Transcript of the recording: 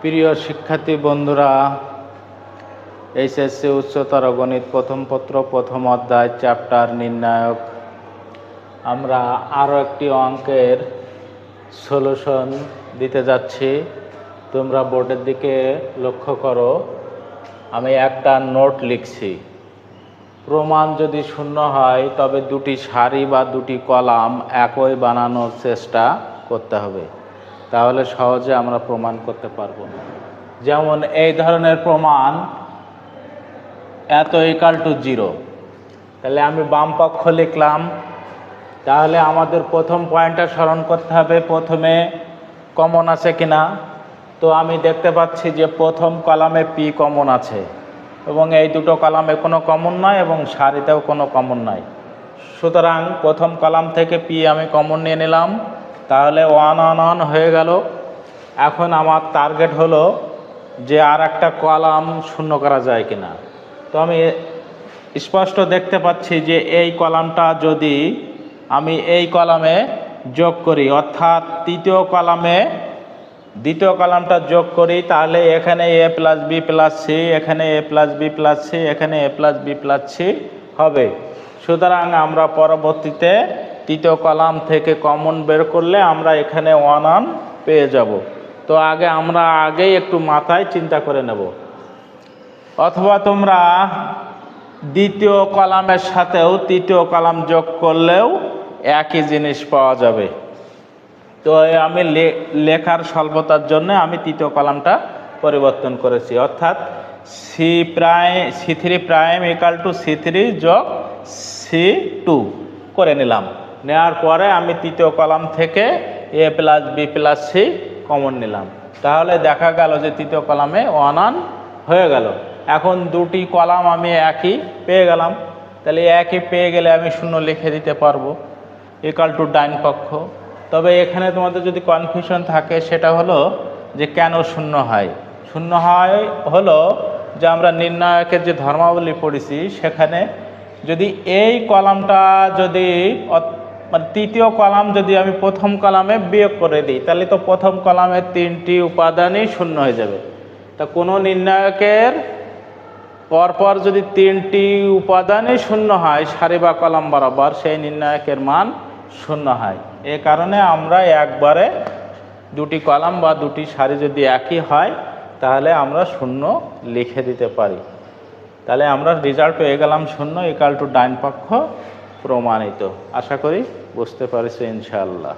প্রিয় শিক্ষার্থী বন্ধুরা, এইচএসসি উচ্চতর গণিত প্রথম পত্র প্রথম অধ্যায় চ্যাপ্টার নির্ণায়ক আমরা আরও একটি অঙ্কের সলিউশন দিতে যাচ্ছি। তোমরা বোর্ডের দিকে লক্ষ্য করো, আমি একটা নোট লিখছি। প্রমাণ যদি শূন্য হয় তবে দুটি সারি বা দুটি কলাম একই বানানোর চেষ্টা করতে হবে, তাহলে সহজে আমরা প্রমাণ করতে পারবো। যেমন এই ধরনের প্রমাণ এত ইকাল টু 0, তাহলে আমি বাম পক্ষ লিখলাম। তাহলে আমাদের প্রথম পয়েন্টটা স্মরণ করতে হবে, প্রথমে কমন আছে কিনা। তো আমি দেখতে পাচ্ছি যে প্রথম কলামে পি কমন আছে এবং এই দুটো কলামে কোনো কমন নয় এবং সারিতেও কোনো কমন নাই। সুতরাং প্রথম কলাম থেকে পি আমি কমন নিয়ে নিলাম, তাহলে 1 on 1 হয়ে গেল। এখন আমার টার্গেট হলো যে আর একটা কলাম শূন্য করা যায় কিনা। তো আমি স্পষ্ট দেখতে পাচ্ছি যে এই কলামটা যদি আমি এই কলামে যোগ করি, অর্থাৎ তৃতীয় কলামে দ্বিতীয় কলামটা যোগ করি, তাহলে এখানে এ প্লাস বি প্লাস সি, এখানে এ প্লাস বি প্লাস সি, এখানে এ প্লাস বি প্লাস সি হবে। সুতরাং আমরা পরবর্তীতে তৃতীয় কলাম থেকে কমন বের করলে আমরা এখানে 1 on পেয়ে যাব। তো আমরা আগেই একটু মাথায় চিন্তা করে নেব। অথবা তোমরা দ্বিতীয় কলামের সাথেও তৃতীয় কলাম যোগ করলেও একই জিনিস পাওয়া যাবে। তো আমি লেখার স্বল্পতার জন্য আমি তৃতীয় কলামটা পরিবর্তন করেছি, অর্থাৎ C3 prime equal to C3 যোগ C2 করে নিলাম। নেওয়ার পরে আমি তৃতীয় কলাম থেকে A plus B plus C common নিলাম। তাহলে দেখা গেল যে তৃতীয় কলামে 1 on হয়ে গেল। এখন দুটি কলাম আমি একই পেয়ে গেলাম, তাহলে একই পেয়ে গেলে আমি শূন্য লিখে দিতে পারবো ইকাল টু ডাইন পক্ষ। তবে এখানে তোমাদের যদি কনফিউশন থাকে সেটা হলো যে কেন শূন্য হয়। শূন্য হয় হলো যে আমরা নির্ণায়কের যে ধর্মাবলী পড়েছি সেখানে যদি এই কলামটা যদি তৃতীয় কলাম যদি আমি প্রথম কলামে বিয়োগ করে দিই, তাহলে তো প্রথম কলামের 3টি উপাদানই শূন্য হয়ে যাবে। তা কোনো নির্ণায়কের পরপর যদি 3টি উপাদানই শূন্য হয় সারি বা কলাম বরাবর, সেই নির্ণায়কের মান শূন্য হয়। এ কারণে আমরা একবারে দুটি কলাম বা দুটি সারি যদি একই হয় তাহলে আমরা শূন্য লিখে দিতে পারি। তাহলে আমরা রেজাল্ট পেয়ে গেলাম শূন্য ইকাল টু ডাইন পক্ষ প্রমাণিত। আশা করি বুঝতে পারছি ইনশাআল্লাহ।